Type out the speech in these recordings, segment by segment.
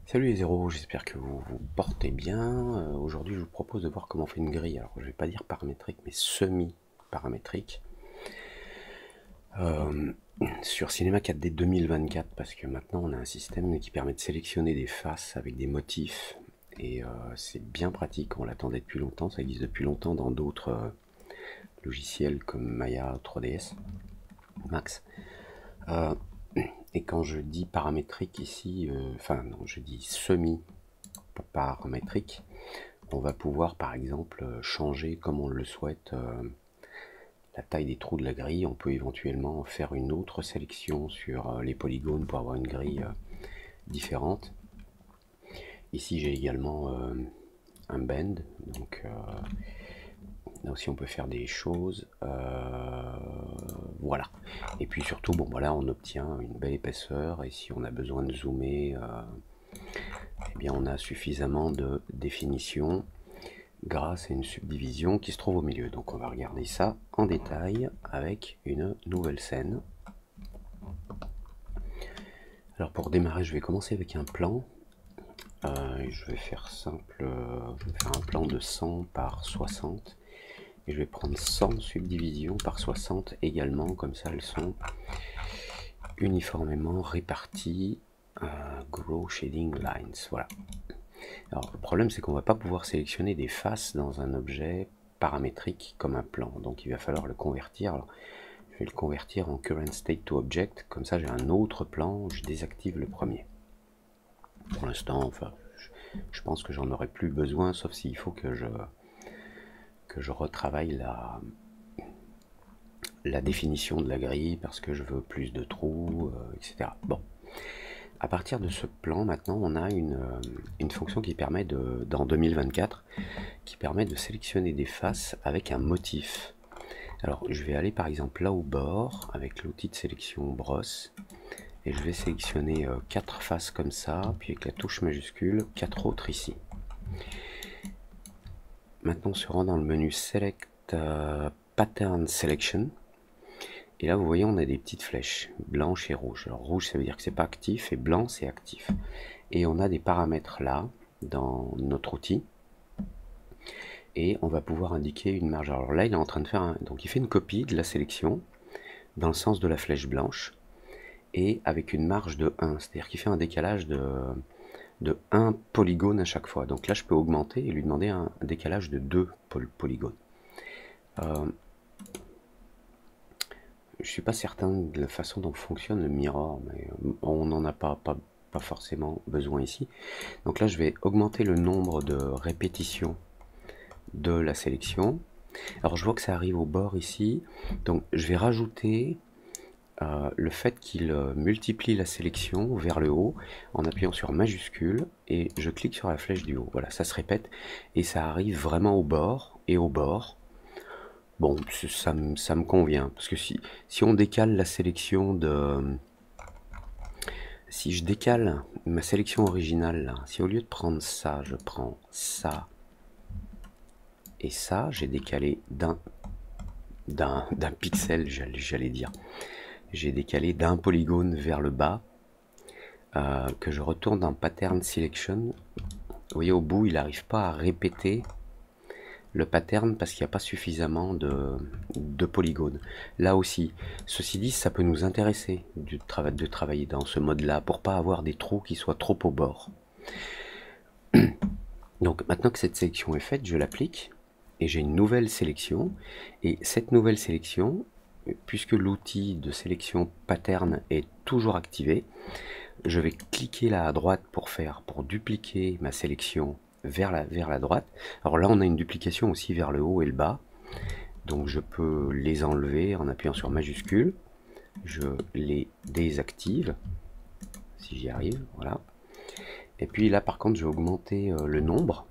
Salut les zéros, j'espère que vous vous portez bien. Aujourd'hui, je vous propose de voir comment on fait une grille. Alors, je vais pas dire paramétrique, mais semi-paramétrique. Euh, sur Cinema 4D 2024, parce que maintenant, on a un système qui permet de sélectionner des faces avec des motifs. Et c'est bien pratique, on l'attendait depuis longtemps, ça existe depuis longtemps dans d'autres logiciels comme Maya 3ds Max. Euh, et quand je dis paramétrique ici, enfin non, je dis semi-paramétrique, on va pouvoir par exemple changer comme on le souhaite la taille des trous de la grille. On peut éventuellement faire une autre sélection sur les polygones pour avoir une grille différente. Ici j'ai également un bend, donc là aussi on peut faire des choses. Voilà. Et puis surtout, bon voilà, on obtient une belle épaisseur, et si on a besoin de zoomer, eh bien on a suffisamment de définition grâce à une subdivision qui se trouve au milieu. Donc on va regarder ça en détail avec une nouvelle scène. Alors pour démarrer, je vais commencer avec un plan. Je vais faire simple, je vais faire un plan de 100 par 60. Et je vais prendre 100 subdivisions par 60 également, comme ça elles sont uniformément réparties. Grow Shading Lines, voilà. Alors le problème c'est qu'on va pas pouvoir sélectionner des faces dans un objet paramétrique comme un plan, donc il va falloir le convertir. Alors, je vais le convertir en current state to object, comme ça j'ai un autre plan, je désactive le premier. Pour l'instant, enfin, je pense que j'en aurai plus besoin, sauf s'il faut que je retravaille la définition de la grille parce que je veux plus de trous, etc. Bon. À partir de ce plan, maintenant, on a une fonction qui permet dans 2024, qui permet de sélectionner des faces avec un motif. Alors, je vais aller par exemple là au bord, avec l'outil de sélection brosse, et je vais sélectionner 4 faces comme ça, puis avec la touche majuscule, 4 autres ici. Maintenant, on se rend dans le menu Select Pattern Selection, et là, vous voyez, on a des petites flèches, blanches et rouges. Alors, rouge, ça veut dire que c'est pas actif, et blanc, c'est actif. Et on a des paramètres là, dans notre outil. Et on va pouvoir indiquer une marge. Alors là, il est en train de faire donc il fait une copie de la sélection, dans le sens de la flèche blanche, et avec une marge de 1. C'est-à-dire qu'il fait un décalage de 1 polygone à chaque fois. Donc là, je peux augmenter et lui demander un décalage de 2 polygones. Je suis pas certain de la façon dont fonctionne le mirror, mais on n'en a pas forcément besoin ici. Donc là, je vais augmenter le nombre de répétitions de la sélection. Alors je vois que ça arrive au bord ici, donc je vais rajouter le fait qu'il multiplie la sélection vers le haut en appuyant sur majuscule, et je clique sur la flèche du haut. Voilà, ça se répète et ça arrive vraiment au bord et au bord. Bon, ça me convient, parce que si on décale la sélection de... Si je décale ma sélection originale, là, si au lieu de prendre ça, je prends ça et ça, j'ai décalé d'un pixel, j'allais dire. J'ai décalé d'un polygone vers le bas, que je retourne dans Pattern Selection. Vous voyez, au bout, il n'arrive pas à répéter le pattern parce qu'il n'y a pas suffisamment de polygones. Là aussi, ceci dit, ça peut nous intéresser de travailler dans ce mode-là pour pas avoir des trous qui soient trop au bord. Donc maintenant que cette sélection est faite, je l'applique et j'ai une nouvelle sélection. Et cette nouvelle sélection, puisque l'outil de sélection pattern est toujours activé, je vais cliquer là à droite pour dupliquer ma sélection vers la droite. Alors là, on a une duplication aussi vers le haut et le bas. Donc je peux les enlever en appuyant sur majuscule. Je les désactive, si j'y arrive, voilà. Et puis là, par contre, je vais augmenter le nombre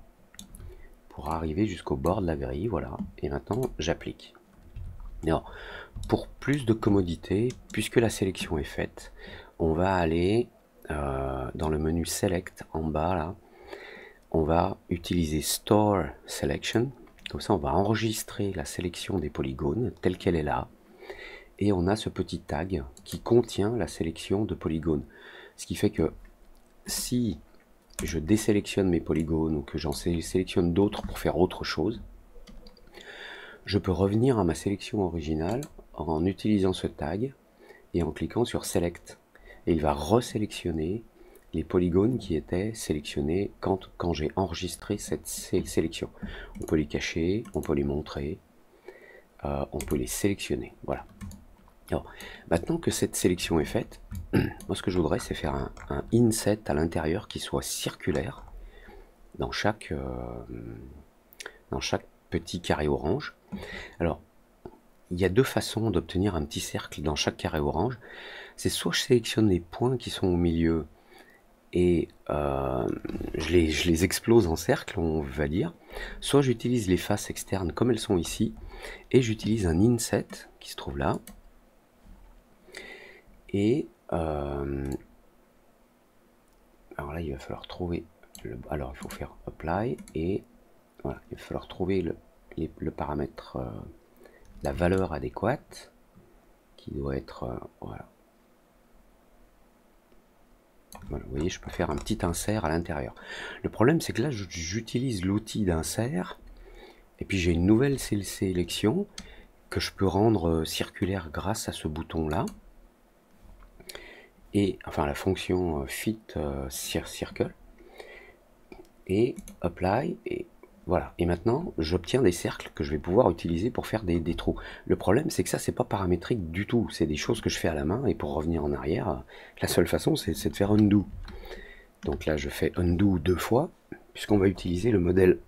pour arriver jusqu'au bord de la grille, voilà. Et maintenant, j'applique. Alors, pour plus de commodité, puisque la sélection est faite, on va aller dans le menu Select en bas là, on va utiliser Store Selection. Comme ça, on va enregistrer la sélection des polygones telle qu'elle est là. Et on a ce petit tag qui contient la sélection de polygones. Ce qui fait que si je désélectionne mes polygones ou que j'en sélectionne d'autres pour faire autre chose, je peux revenir à ma sélection originale en utilisant ce tag et en cliquant sur Select. Et il va resélectionner les polygones qui étaient sélectionnés quand j'ai enregistré cette sélection. On peut les cacher, on peut les montrer, on peut les sélectionner. Voilà. Alors, maintenant que cette sélection est faite, moi ce que je voudrais c'est faire un inset à l'intérieur qui soit circulaire dans chaque petit carré orange. Alors, il y a deux façons d'obtenir un petit cercle dans chaque carré orange. C'est soit je sélectionne les points qui sont au milieu et je les explose en cercle, on va dire. Soit j'utilise les faces externes comme elles sont ici et j'utilise un inset qui se trouve là. Et alors là, il va falloir trouver alors il faut faire apply et voilà, il va falloir trouver le paramètre, la valeur adéquate qui doit être voilà. Voilà, vous voyez, je peux faire un petit insert à l'intérieur. Le problème, c'est que là, j'utilise l'outil d'insert et puis j'ai une nouvelle sélection que je peux rendre circulaire grâce à ce bouton-là. Et enfin la fonction fit circle et apply et voilà. Et maintenant j'obtiens des cercles que je vais pouvoir utiliser pour faire des trous. Le problème c'est que ça c'est pas paramétrique du tout, c'est des choses que je fais à la main et pour revenir en arrière la seule façon c'est de faire undo. Donc là je fais undo 2 fois puisqu'on va utiliser le modèle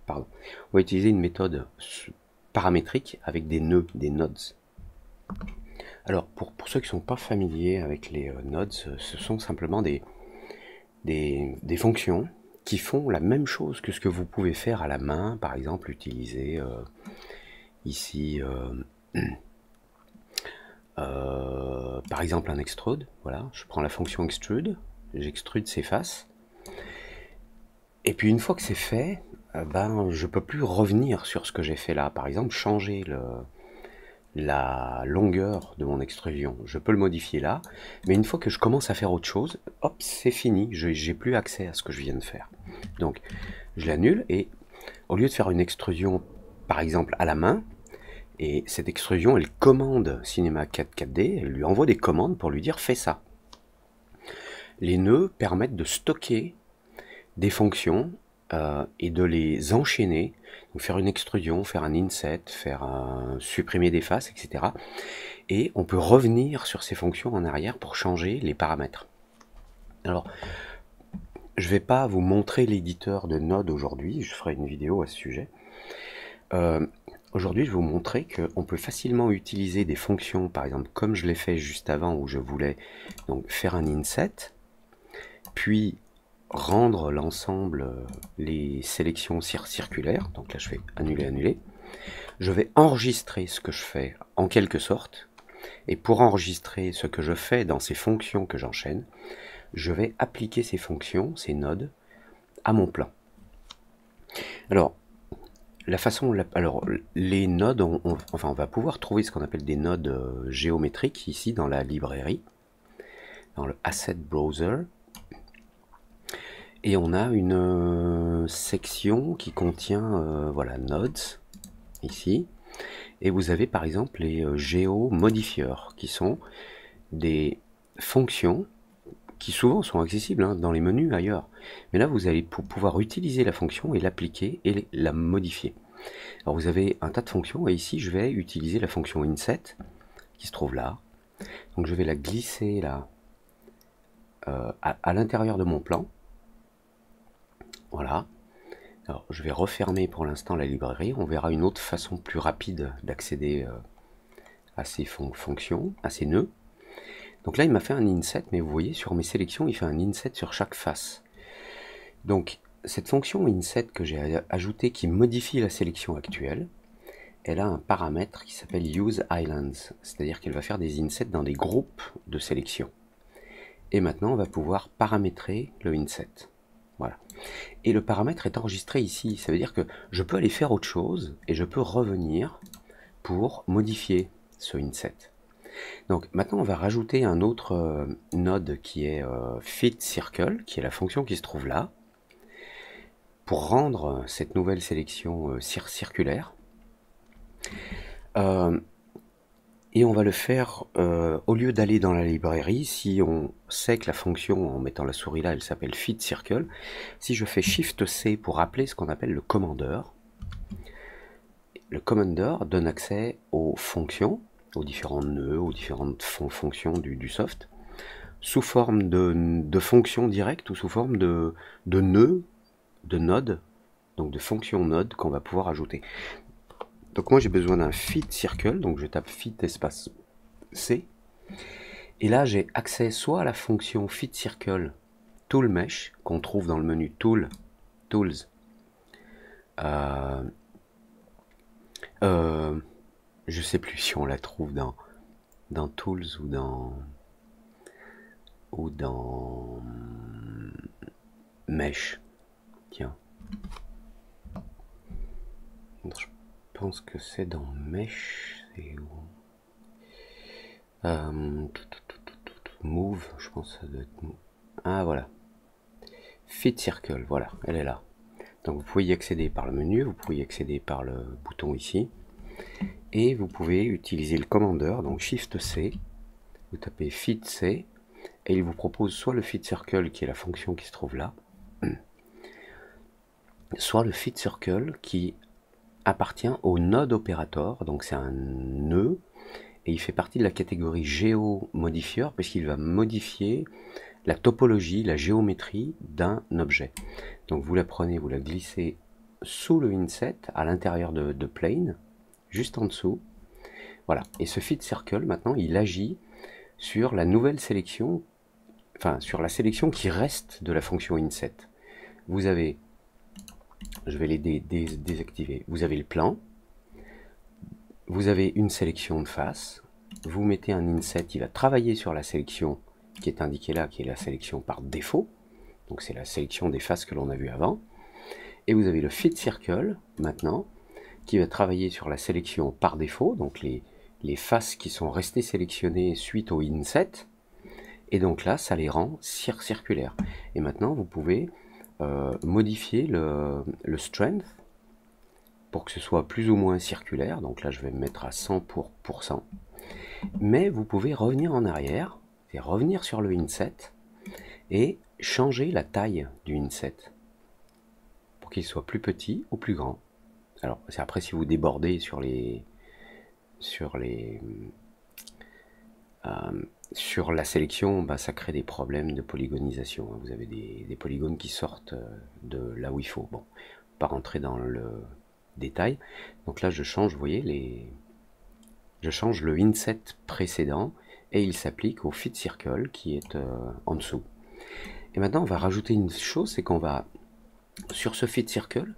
pardon, on va utiliser une méthode paramétrique avec des nœuds, des nodes. Alors, pour ceux qui ne sont pas familiers avec les nodes, ce sont simplement des fonctions qui font la même chose que ce que vous pouvez faire à la main. Par exemple, utiliser ici, par exemple, un extrude. Voilà, je prends la fonction extrude, j'extrude ces faces. Et puis, une fois que c'est fait, ben, je ne peux plus revenir sur ce que j'ai fait là. Par exemple, changer la longueur de mon extrusion, je peux le modifier là, mais une fois que je commence à faire autre chose, hop, c'est fini, j'ai plus accès à ce que je viens de faire. Donc, je l'annule et au lieu de faire une extrusion, par exemple, à la main, et cette extrusion, elle commande Cinema 4D, elle lui envoie des commandes pour lui dire « fais ça ». Les nœuds permettent de stocker des fonctions et de les enchaîner, donc faire une extrusion, faire un inset, supprimer des faces, etc. Et on peut revenir sur ces fonctions en arrière pour changer les paramètres. Alors, je ne vais pas vous montrer l'éditeur de Node aujourd'hui, je ferai une vidéo à ce sujet. Aujourd'hui, je vais vous montrer qu'on peut facilement utiliser des fonctions, par exemple, comme je l'ai fait juste avant, où je voulais donc faire un inset, puis rendre l'ensemble, les sélections circulaires. Donc là, je fais annuler, annuler. Je vais enregistrer ce que je fais en quelque sorte. Et pour enregistrer ce que je fais dans ces fonctions que j'enchaîne, je vais appliquer ces fonctions, ces nodes, à mon plan. Alors, les nodes, on va pouvoir trouver ce qu'on appelle des nodes géométriques ici dans la librairie, dans le Asset Browser. Et on a une section qui contient voilà, nodes, ici. Et vous avez par exemple les géomodifieurs, qui sont des fonctions qui souvent sont accessibles hein, dans les menus ailleurs. Mais là, vous allez pouvoir utiliser la fonction et l'appliquer et la modifier. Alors vous avez un tas de fonctions, et ici je vais utiliser la fonction inset, qui se trouve là. Donc je vais la glisser là, à l'intérieur de mon plan. Voilà. Alors, je vais refermer pour l'instant la librairie. On verra une autre façon plus rapide d'accéder à ces fonctions, à ces nœuds. Donc là, il m'a fait un inset, mais vous voyez, sur mes sélections, il fait un inset sur chaque face. Donc, cette fonction inset que j'ai ajoutée, qui modifie la sélection actuelle, elle a un paramètre qui s'appelle use islands, c'est-à-dire qu'elle va faire des insets dans des groupes de sélection. Et maintenant, on va pouvoir paramétrer le inset. Voilà. Et le paramètre est enregistré ici. Ça veut dire que je peux aller faire autre chose et je peux revenir pour modifier ce inset. Donc maintenant on va rajouter un autre node qui est fit circle, qui est la fonction qui se trouve là, pour rendre cette nouvelle sélection circulaire. Et on va le faire, au lieu d'aller dans la librairie, si on sait que la fonction, en mettant la souris là, elle s'appelle fit circle, si je fais Shift C pour appeler ce qu'on appelle le commandeur donne accès aux fonctions, aux différents nœuds, aux différentes fonctions du soft, sous forme de fonctions directes ou sous forme de nœuds, de nodes, donc de fonctions nodes qu'on va pouvoir ajouter. Donc moi j'ai besoin d'un fit circle, donc je tape fit espace C, et là j'ai accès soit à la fonction fit circle tool mesh qu'on trouve dans le menu tools, je sais plus si on la trouve dans tools ou dans mesh. Tiens, je pense que c'est dans mesh. C'est où move, je pense que ça doit être move. Ah voilà, fit circle, voilà, elle est là. Donc vous pouvez y accéder par le menu, vous pouvez y accéder par le bouton ici, et vous pouvez utiliser le commandeur, donc Shift C, vous tapez fit C, et il vous propose soit le fit circle qui est la fonction qui se trouve là, soit le fit circle qui appartient au node opérateur, donc c'est un nœud, et il fait partie de la catégorie géomodifieur, puisqu'il va modifier la topologie, la géométrie d'un objet. Donc vous la prenez, vous la glissez sous le inset, à l'intérieur de plane, juste en dessous. Voilà, et ce fit circle, maintenant, il agit sur la nouvelle sélection, enfin sur la sélection qui reste de la fonction inset. Vous avez, je vais les désactiver, vous avez le plan, vous avez une sélection de face, vous mettez un inset, il va travailler sur la sélection qui est indiquée là, qui est la sélection par défaut, donc c'est la sélection des faces que l'on a vu avant, et vous avez le fit circle, maintenant, qui va travailler sur la sélection par défaut, donc les faces qui sont restées sélectionnées suite au inset, et donc là, ça les rend circulaires. Et maintenant, vous pouvez modifier le strength pour que ce soit plus ou moins circulaire, donc là je vais me mettre à 100%, mais vous pouvez revenir en arrière, et revenir sur le inset, et changer la taille du inset, pour qu'il soit plus petit ou plus grand. Alors, c'est après si vous débordez sur la sélection, bah, ça crée des problèmes de polygonisation. Vous avez des polygones qui sortent de là où il faut. Bon, pas rentrer dans le détail. Donc là, je change, vous voyez, je change le inset précédent et il s'applique au fit circle qui est en dessous. Et maintenant, on va rajouter une chose, c'est qu'on va, sur ce fit circle,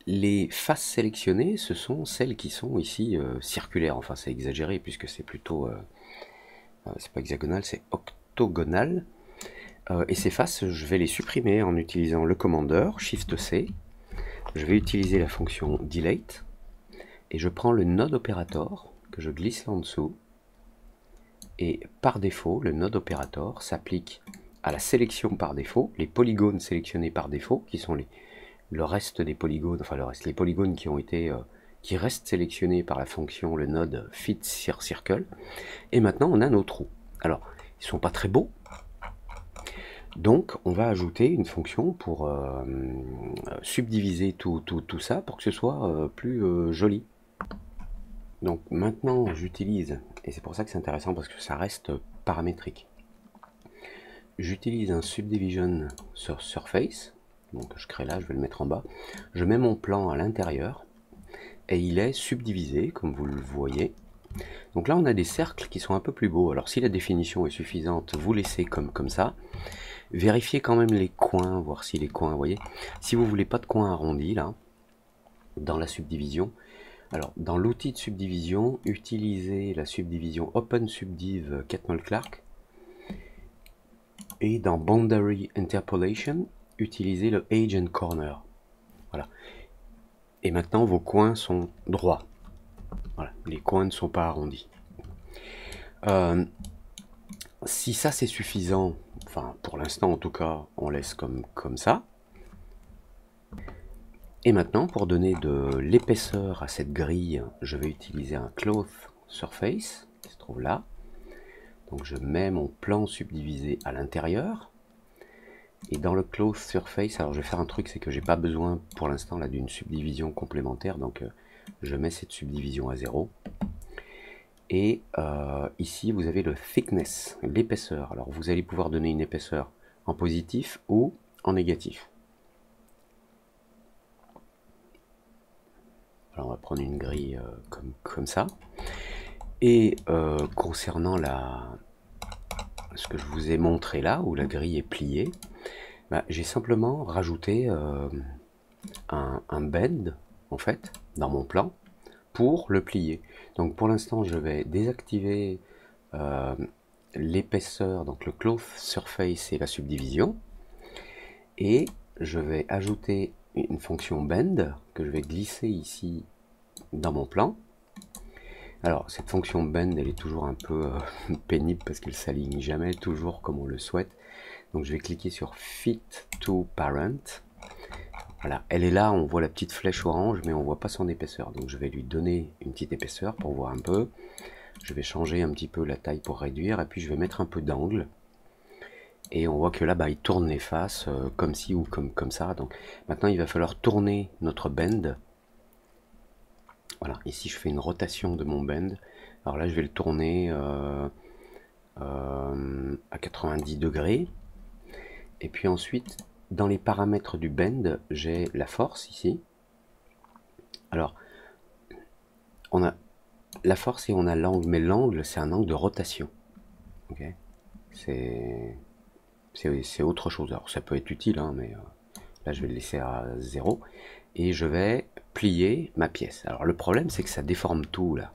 les faces sélectionnées, ce sont celles qui sont ici circulaires. Enfin, c'est exagéré puisque c'est plutôt, c'est pas hexagonal, c'est octogonal. Et ces faces, je vais les supprimer en utilisant le commandeur, Shift C. Je vais utiliser la fonction delete et je prends le node opérateur que je glisse là en dessous. Et par défaut, le node opérateur s'applique à la sélection par défaut, les polygones sélectionnés par défaut, qui sont le reste des polygones, enfin les polygones qui ont été qui restent sélectionnés par la fonction le node fit circle. Et maintenant on a nos trous. Alors ils sont pas très beaux, donc on va ajouter une fonction pour subdiviser tout ça pour que ce soit plus joli. Donc maintenant j'utilise, et c'est pour ça que c'est intéressant parce que ça reste paramétrique, j'utilise un subdivision sur surface. Donc je crée là, je vais le mettre en bas. Je mets mon plan à l'intérieur et il est subdivisé comme vous le voyez. Donc là on a des cercles qui sont un peu plus beaux. Alors si la définition est suffisante, vous laissez comme ça. Vérifiez quand même les coins, voir si les coins, vous voyez. Si vous voulez pas de coins arrondis là, dans la subdivision, alors dans l'outil de subdivision, utilisez la subdivision Open Subdiv Catmull-Clark. Et dans Boundary Interpolation, utilisez le Edge and Corner. Voilà. Et maintenant, vos coins sont droits. Voilà. Les coins ne sont pas arrondis. Si ça c'est suffisant, enfin pour l'instant en tout cas, on laisse comme ça. Et maintenant, pour donner de l'épaisseur à cette grille, je vais utiliser un Cloth Surface, qui se trouve là. Donc je mets mon plan subdivisé à l'intérieur. Et dans le Cloth Surface, alors je vais faire un truc, c'est que j'ai pas besoin pour l'instant là d'une subdivision complémentaire, donc je mets cette subdivision à 0. Et ici, vous avez le thickness, l'épaisseur. Alors vous allez pouvoir donner une épaisseur en positif ou en négatif. Alors on va prendre une grille comme ça. Et concernant ce que je vous ai montré là, où la grille est pliée, bah, j'ai simplement rajouté un bend, en fait, dans mon plan, pour le plier. Donc pour l'instant, je vais désactiver l'épaisseur, donc le Cloth Surface et la subdivision, et je vais ajouter une fonction bend que je vais glisser ici dans mon plan. Alors cette fonction bend, elle est toujours un peu pénible parce qu'elle s'aligne jamais toujours comme on le souhaite. Donc je vais cliquer sur Fit to Parent. Voilà, elle est là, on voit la petite flèche orange, mais on voit pas son épaisseur. Donc je vais lui donner une petite épaisseur pour voir un peu. Je vais changer un petit peu la taille pour réduire, et puis je vais mettre un peu d'angle. Et on voit que là, bah, il tourne les faces comme ci ou comme ça. Donc maintenant, il va falloir tourner notre bend. Voilà, ici je fais une rotation de mon bend. Alors là, je vais le tourner à 90 degrés. Et puis ensuite, dans les paramètres du bend, j'ai la force ici. Alors, on a la force et on a l'angle, mais l'angle, c'est un angle de rotation. Okay, c'est autre chose. Alors, ça peut être utile, hein, mais là, je vais le laisser à 0. Et je vais plier ma pièce. Alors, le problème, c'est que ça déforme tout, là.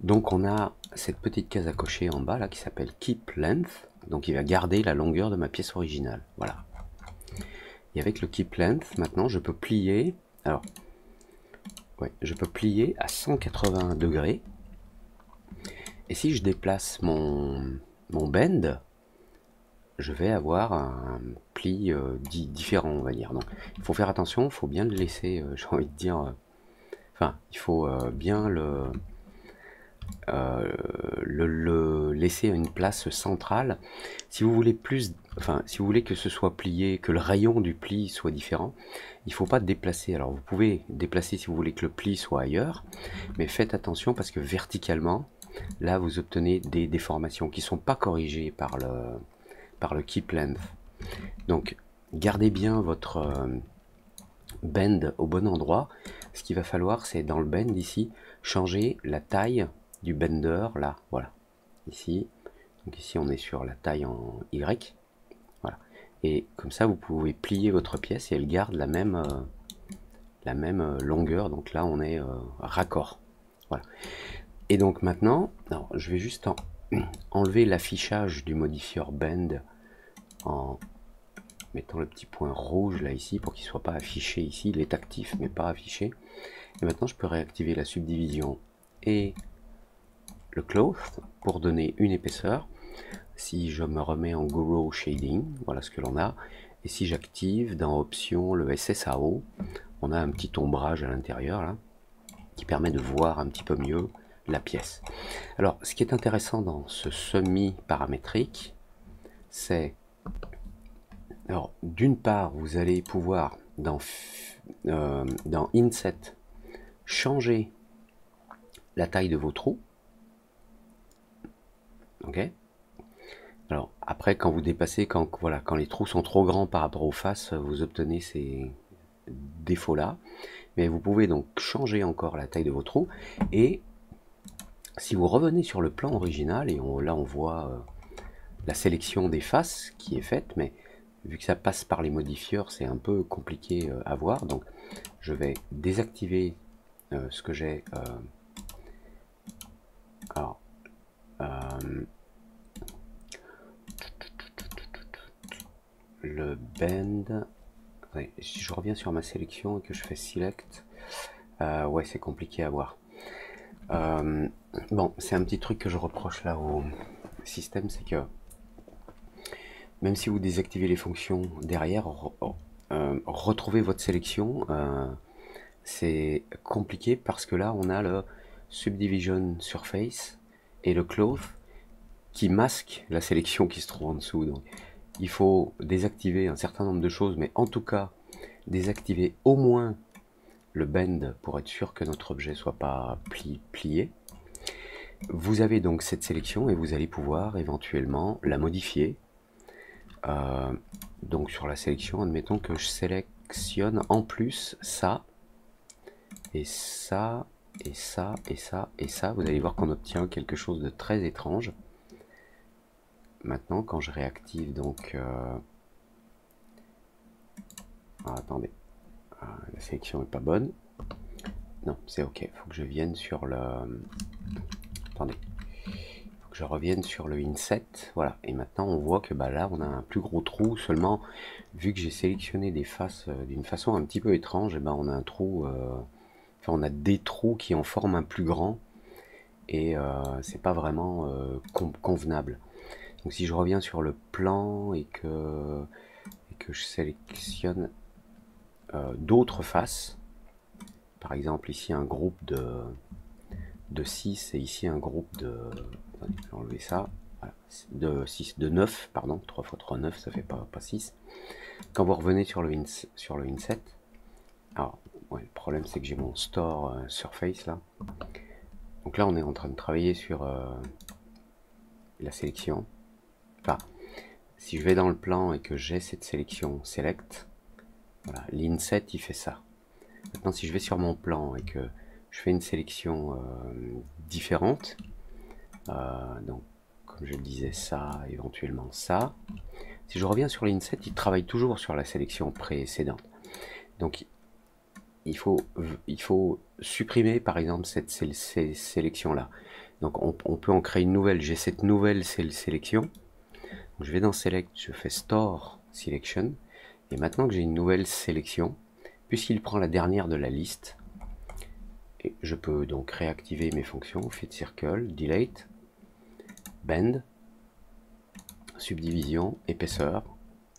Donc, on a cette petite case à cocher en bas, là, qui s'appelle Keep Length. Donc, il va garder la longueur de ma pièce originale. Voilà. Et avec le Keep Length, maintenant, je peux plier. Alors, ouais, je peux plier à 180 degrés. Et si je déplace mon bend, je vais avoir un pli différent, on va dire. Donc, il faut faire attention, il faut bien le laisser, j'ai envie de dire, enfin, il faut bien le laisser à une place centrale. Si vous voulez si vous voulez que ce soit plié, que le rayon du pli soit différent, il ne faut pas déplacer. Alors, vous pouvez déplacer si vous voulez que le pli soit ailleurs, mais faites attention parce que verticalement, là, vous obtenez des déformations qui ne sont pas corrigées par le Keep Length. Donc, gardez bien votre bend au bon endroit. Ce qu'il va falloir, c'est dans le bend ici, changer la taille du bender, là, voilà, ici. Donc ici, on est sur la taille en Y. Voilà. Et comme ça, vous pouvez plier votre pièce et elle garde la même longueur. Donc là, on est raccord. Voilà. Et donc maintenant, alors, je vais juste enlever l'affichage du modifieur bend en mettant le petit point rouge là ici pour qu'il ne soit pas affiché ici. Il est actif mais pas affiché. Et maintenant, je peux réactiver la subdivision et le cloth pour donner une épaisseur. Si je me remets en Grow Shading, voilà ce que l'on a. Et si j'active dans Options le SSAO, on a un petit ombrage à l'intérieur là qui permet de voir un petit peu mieux la pièce. Alors, ce qui est intéressant dans ce semi-paramétrique, c'est, alors, d'une part, vous allez pouvoir dans Inset changer la taille de vos trous. Ok. Alors après, quand vous dépassez, quand les trous sont trop grands par rapport aux faces, vous obtenez ces défauts là. Mais vous pouvez donc changer encore la taille de vos trous. Et si vous revenez sur le plan original, et là on voit la sélection des faces qui est faite, mais vu que ça passe par les modifieurs, c'est un peu compliqué à voir. Donc je vais désactiver ce que j'ai. Alors, le bend. Ouais, si je reviens sur ma sélection et que je fais select, ouais, c'est compliqué à voir. Bon, c'est un petit truc que je reproche là au système, c'est que même si vous désactivez les fonctions derrière, retrouver votre sélection, c'est compliqué parce que là on a le Subdivision Surface et le Cloth qui masquent la sélection qui se trouve en dessous. Donc il faut désactiver un certain nombre de choses, mais en tout cas désactiver au moins le bend pour être sûr que notre objet soit pas plié. Vous avez donc cette sélection et vous allez pouvoir éventuellement la modifier. Donc sur la sélection, admettons que je sélectionne en plus ça, et ça, et ça, et ça, et ça. Vous allez voir qu'on obtient quelque chose de très étrange. Maintenant, quand je réactive donc... attendez, la sélection n'est pas bonne. Non, c'est ok, il faut que je vienne sur le... Attendez, faut que je revienne sur le inset, voilà. Et maintenant, on voit que bah, là, on a un plus gros trou, seulement, vu que j'ai sélectionné des faces d'une façon un petit peu étrange, et ben on a un trou... Enfin, on a des trous qui en forment un plus grand, et c'est pas vraiment convenable. Donc si je reviens sur le plan et que je sélectionne d'autres faces, par exemple ici un groupe de 6 et ici un groupe de... Attendez, je vais enlever ça. Voilà, de 9, pardon, 3 x 3, 9, ça fait pas 6. Quand vous revenez sur le inset, alors ouais, le problème c'est que j'ai mon store surface là. Donc là on est en train de travailler sur la sélection. Enfin, si je vais dans le plan et que j'ai cette sélection select, voilà, l'inset il fait ça. Maintenant si je vais sur mon plan et que je fais une sélection différente, donc comme je le disais ça, éventuellement ça, si je reviens sur l'inset, il travaille toujours sur la sélection précédente. Donc il faut supprimer par exemple cette sélection là. Donc on peut en créer une nouvelle. J'ai cette nouvelle sélection. Donc, je vais dans Select, je fais Store Selection. Et maintenant que j'ai une nouvelle sélection, puisqu'il prend la dernière de la liste, et je peux donc réactiver mes fonctions, Fit Circle, Delete, Bend, Subdivision, Épaisseur.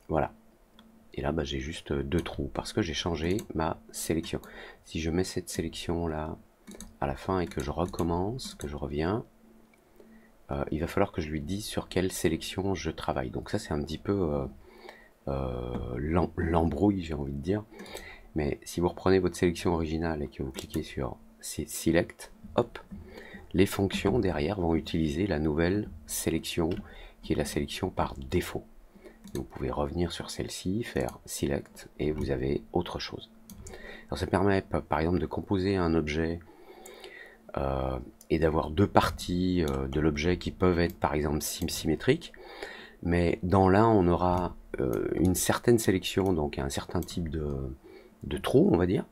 Voilà. Et là, bah, j'ai juste deux trous parce que j'ai changé ma sélection. Si je mets cette sélection là à la fin et que je recommence, que je reviens, il va falloir que je lui dise sur quelle sélection je travaille. Donc ça c'est un petit peu l'embrouille, j'ai envie de dire. Mais si vous reprenez votre sélection originale et que vous cliquez sur Select, hop, les fonctions derrière vont utiliser la nouvelle sélection qui est la sélection par défaut. Vous pouvez revenir sur celle-ci, faire Select et vous avez autre chose. Alors ça permet par exemple de composer un objet et d'avoir deux parties de l'objet qui peuvent être par exemple symétriques, mais dans l'un on aura une certaine sélection, donc un certain type de trou on va dire,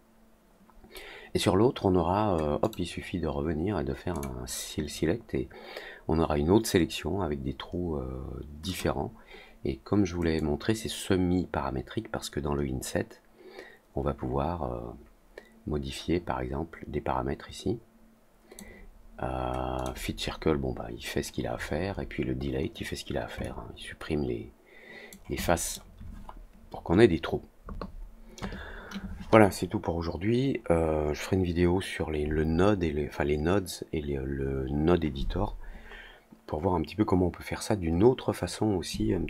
et sur l'autre on aura, hop, il suffit de revenir et de faire un select et on aura une autre sélection avec des trous différents. Et comme je vous l'ai montré, c'est semi-paramétrique parce que dans le inset on va pouvoir modifier par exemple des paramètres ici. Fit Circle, bon bah il fait ce qu'il a à faire, et puis le Delete il fait ce qu'il a à faire, hein. Il supprime les faces pour qu'on ait des trous. Voilà, c'est tout pour aujourd'hui. Je ferai une vidéo sur le node et les nodes et le node editor pour voir un petit peu comment on peut faire ça d'une autre façon aussi, un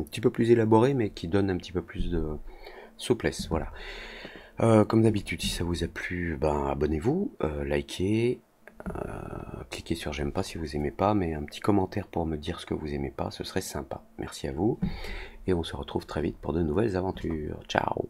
petit peu plus élaborée, mais qui donne un petit peu plus de souplesse. Voilà. Comme d'habitude, si ça vous a plu, ben abonnez-vous, likez. Cliquez sur j'aime pas si vous aimez pas, mais un petit commentaire pour me dire ce que vous aimez pas, ce serait sympa. Merci à vous et on se retrouve très vite pour de nouvelles aventures. Ciao.